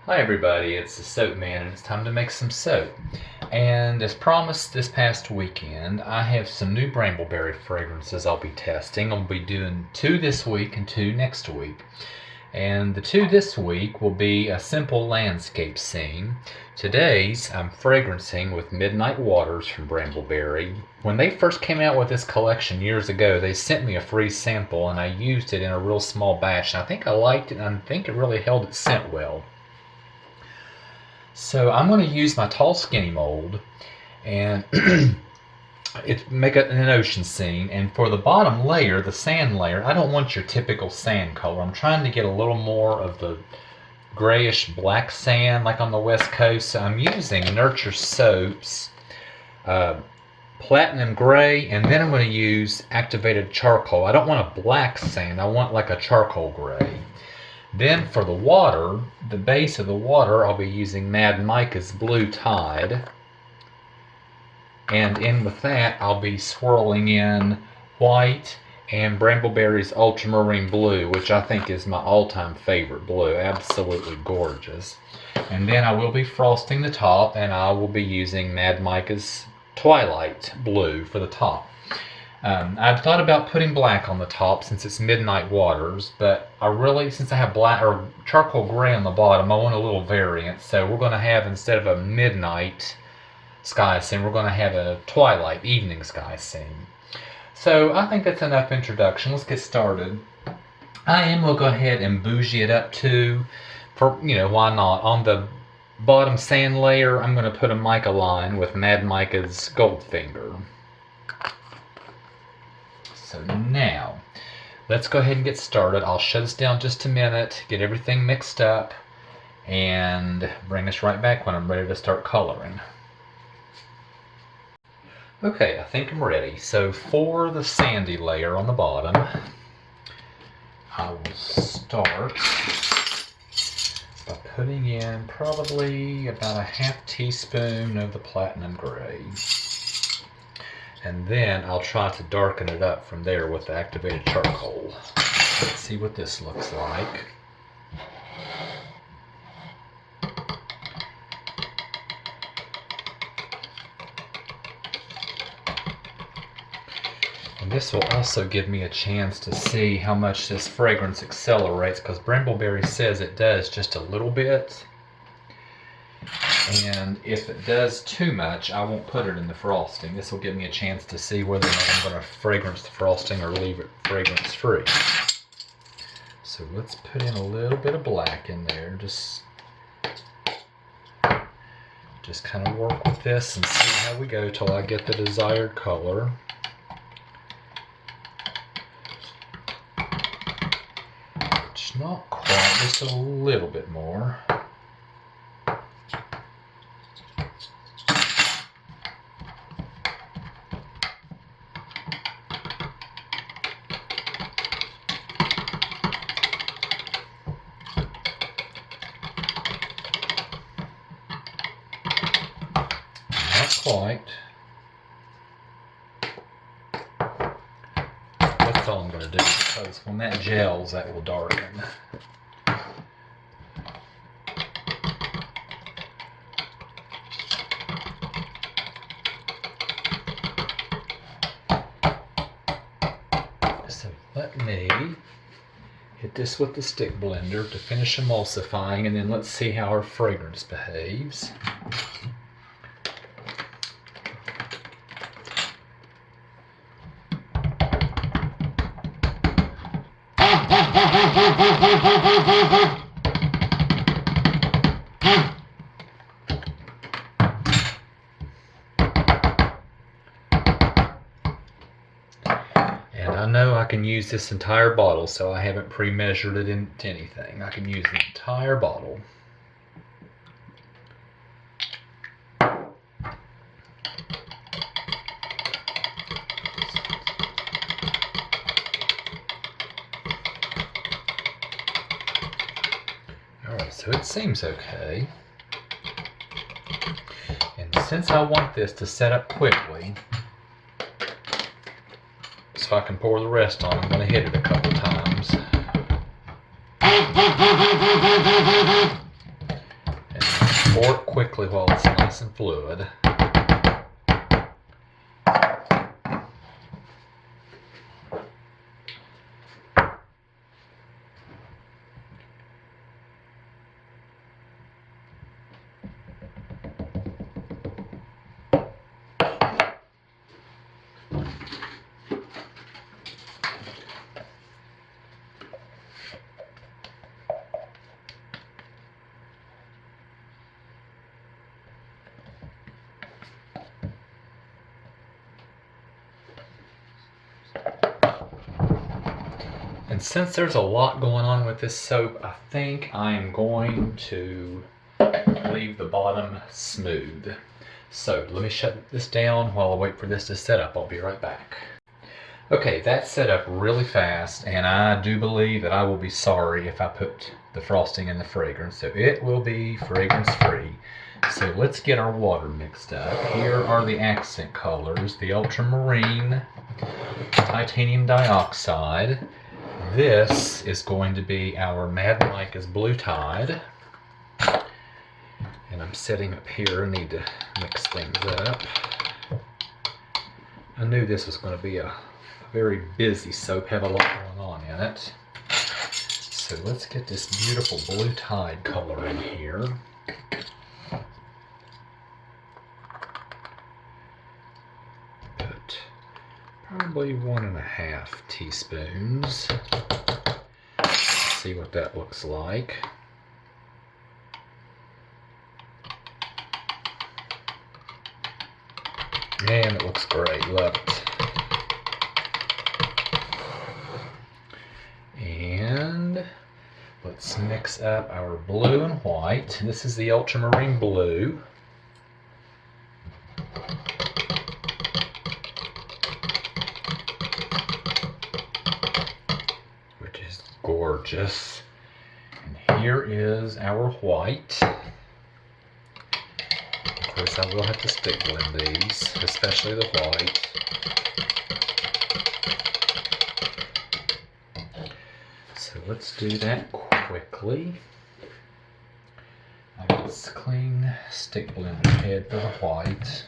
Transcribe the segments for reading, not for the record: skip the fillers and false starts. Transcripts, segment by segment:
Hi everybody, it's the Soap Man and it's time to make some soap. And as promised this past weekend, I have some new Brambleberry fragrances I'll be testing. I'll be doing 2 this week and 2 next week. And the 2 this week will be a simple landscape scene. Today's I'm fragrancing with Midnight Waters from Brambleberry. When they first came out with this collection years ago, they sent me a free sample and I used it in a real small batch. And I think I liked it and I think it really held its scent well. So I'm going to use my tall skinny mold and make an ocean scene. And for the bottom layer, the sand layer, I don't want your typical sand color. I'm trying to get a little more of the grayish black sand like on the west coast. So I'm using Nurture Soaps Platinum Gray, and then I'm going to use activated charcoal. I don't want a black sand, I want like a charcoal gray. Then for the water, the base of the water, I'll be using Mad Mica's Blue Tide. And in with that, I'll be swirling in white and Brambleberry's Ultramarine Blue, which I think is my all-time favorite blue. Absolutely gorgeous. And then I will be frosting the top, and I will be using Mad Mica's Twilight Blue for the top. I've thought about putting black on the top since it's Midnight Waters, but since I have black or charcoal gray on the bottom, I want a little variant. So we're going to have, instead of a midnight sky scene, we're going to have a twilight evening sky scene. So I think that's enough introduction. Let's get started. I am going to go ahead and bougie it up too, why not? On the bottom sand layer, I'm going to put a mica line with Mad Mica's Goldfinger. So now, let's go ahead and get started. I'll shut this down just a minute, get everything mixed up, and bring us right back when I'm ready to start coloring. Okay, I think I'm ready. So for the sandy layer on the bottom, I will start by putting in probably about a half teaspoon of the Platinum Gray. And then I'll try to darken it up from there with the activated charcoal. Let's see what this looks like. And this will also give me a chance to see how much this fragrance accelerates, because Brambleberry says it does just a little bit. And if it does too much, I won't put it in the frosting. This will give me a chance to see whether or not I'm going to fragrance the frosting or leave it fragrance free. So let's put in a little bit of black in there. Just kind of work with this and see how we go till I get the desired color. It's not quite, just a little bit more. Quite. That's all I'm going to do, because when that gels, that will darken. So let me hit this with the stick blender to finish emulsifying, and then let's see how our fragrance behaves. And I know I can use this entire bottle, so I haven't pre-measured it into anything. I can use the entire bottle. Alright, so it seems okay. And since I want this to set up quickly, so I can pour the rest on, I'm going to hit it a couple times. Pour it quickly while it's nice and fluid. And since there's a lot going on with this soap, I think I am going to leave the bottom smooth. So let me shut this down while I wait for this to set up. I'll be right back. Okay, that's set up really fast, and I do believe that I will be sorry if I put the frosting in the fragrance. So it will be fragrance free. So let's get our water mixed up. Here are the accent colors: the ultramarine, titanium dioxide. This is going to be our Mad Micah's Blue Tide. And I'm setting up here. I need to mix things up. I knew this was going to be a very busy soap, have a lot going on in it. So let's get this beautiful Blue Tide color in here. Put probably 1.5 teaspoons. See what that looks like. And it looks great, love it. And let's mix up our blue and white. This is the ultramarine blue. Which is gorgeous. And here is our white. Of course, I will have to stick blend these, especially the white. So let's do that quickly. I got this clean stick blender head for the white.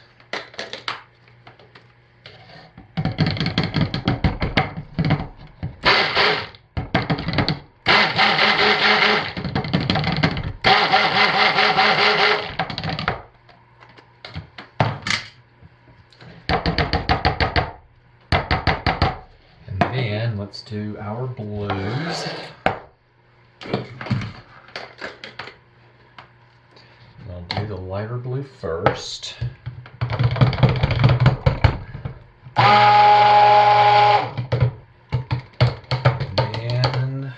And let's do our blues. I'll do the lighter blue first. And then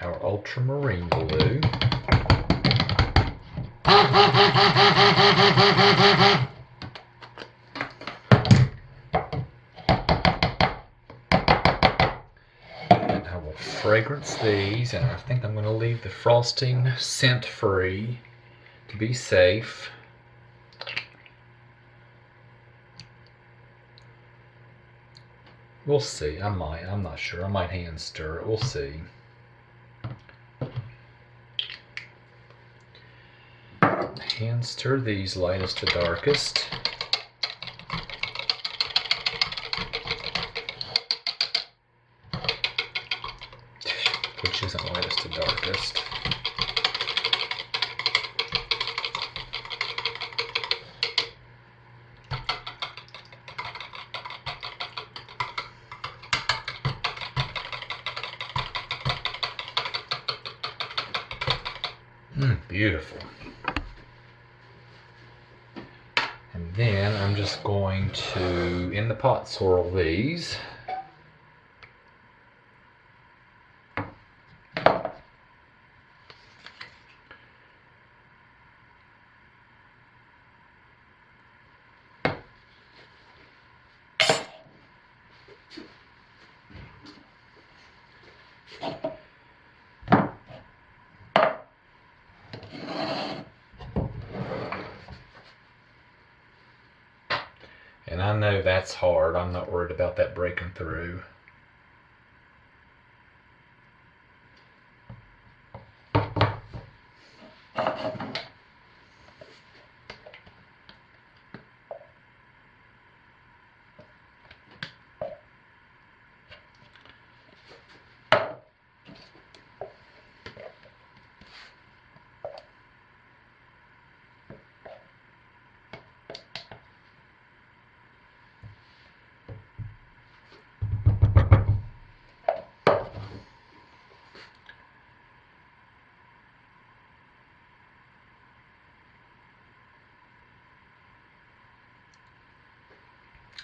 our ultramarine blue. Fragrance these, and I think I'm going to leave the frosting scent free to be safe. We'll see. I'm not sure. I might hand stir it. We'll see. Hand stir these lightest to darkest. Which isn't lightest to darkest. Beautiful. And then I'm just going to, in the pot, swirl these. And I know that's hard. I'm not worried about that breaking through.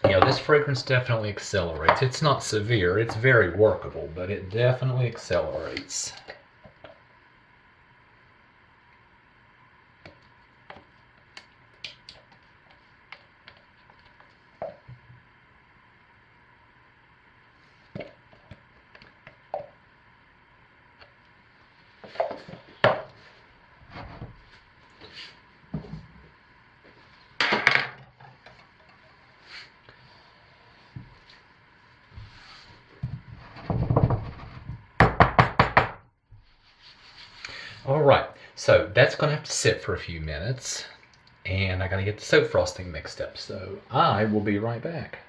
This fragrance definitely accelerates. It's not severe, it's very workable, but it definitely accelerates. Alright, so that's going to have to sit for a few minutes, and I got to get the soap frosting mixed up, so I will be right back.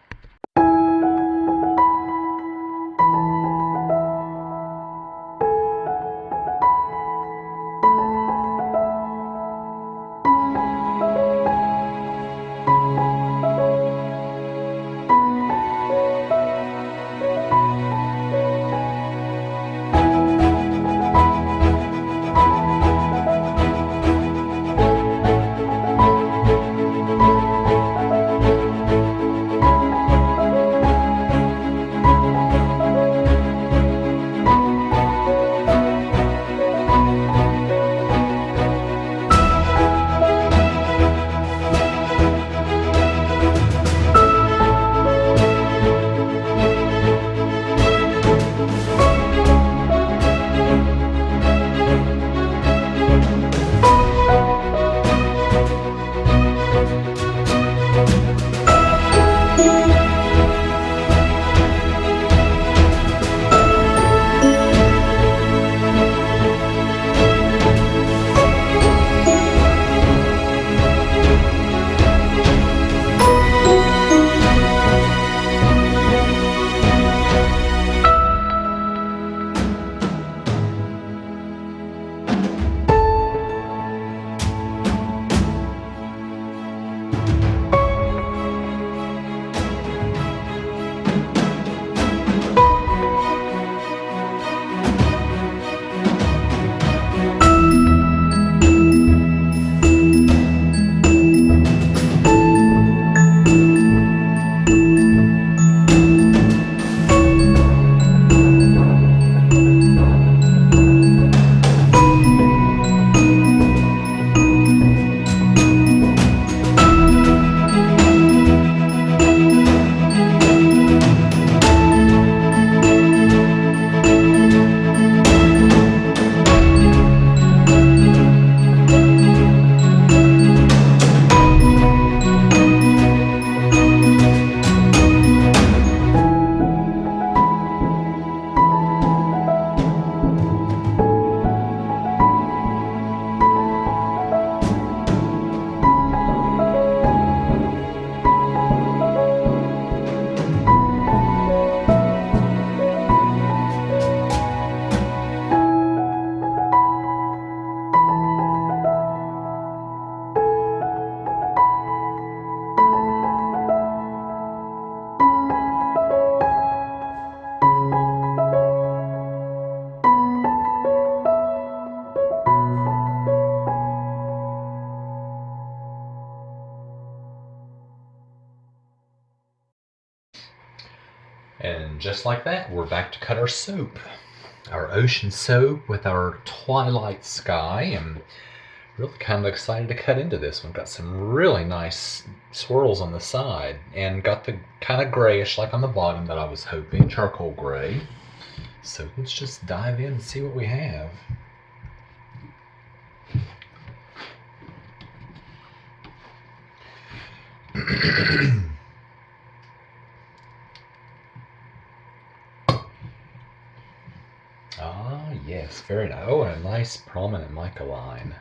And just like that, we're back to cut our soap. Our ocean soap with our twilight sky, and really kind of excited to cut into this one. Got some really nice swirls on the side, and got the kind of grayish like on the bottom that I was hoping, charcoal gray. So let's just dive in and see what we have. Ah, yes, very nice. Oh, and a nice prominent mica line.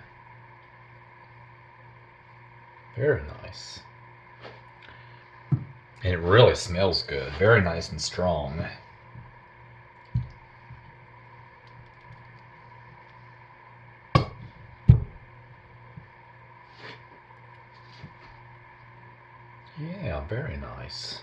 Very nice. And it really smells good. Very nice and strong. Yeah, very nice.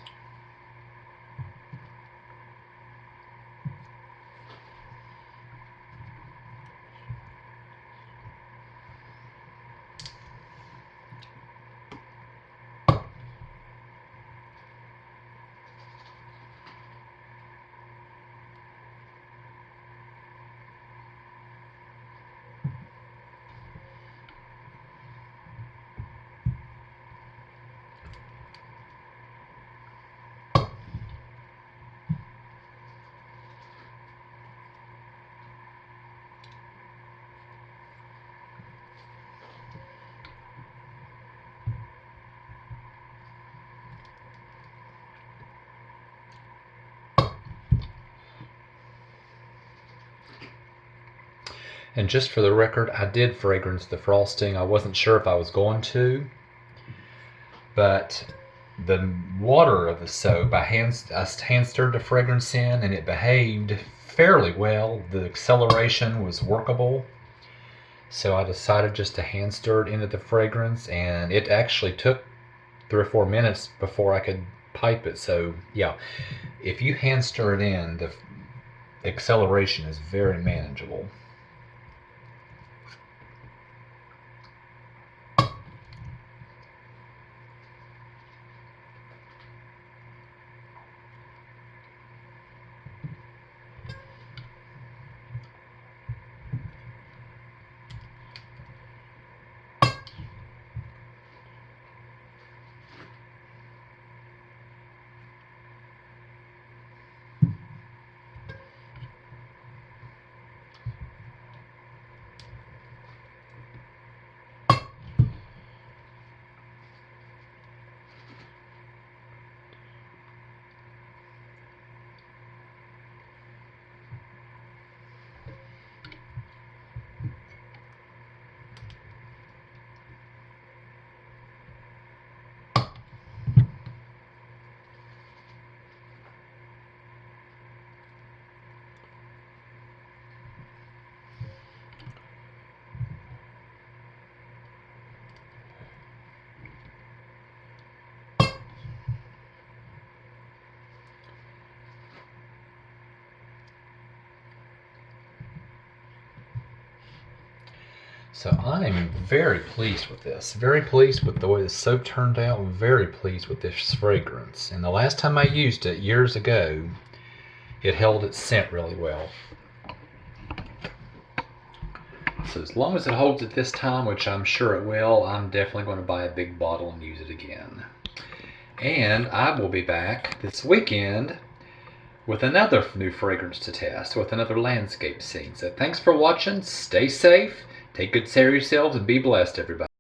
And just for the record, I did fragrance the frosting. I wasn't sure if I was going to, but the water of the soap, I hand stirred the fragrance in, and it behaved fairly well. The acceleration was workable, so I decided just to hand stir it into the fragrance, and it actually took 3 or 4 minutes before I could pipe it. So yeah, if you hand stir it in, the acceleration is very manageable. So I'm very pleased with this. Very pleased with the way the soap turned out. Very pleased with this fragrance. And the last time I used it, years ago, it held its scent really well. So as long as it holds it this time, which I'm sure it will, I'm definitely going to buy a big bottle and use it again. And I will be back this weekend with another new fragrance to test, with another landscape scene. So thanks for watching. Stay safe. Take good care of yourselves and be blessed, everybody.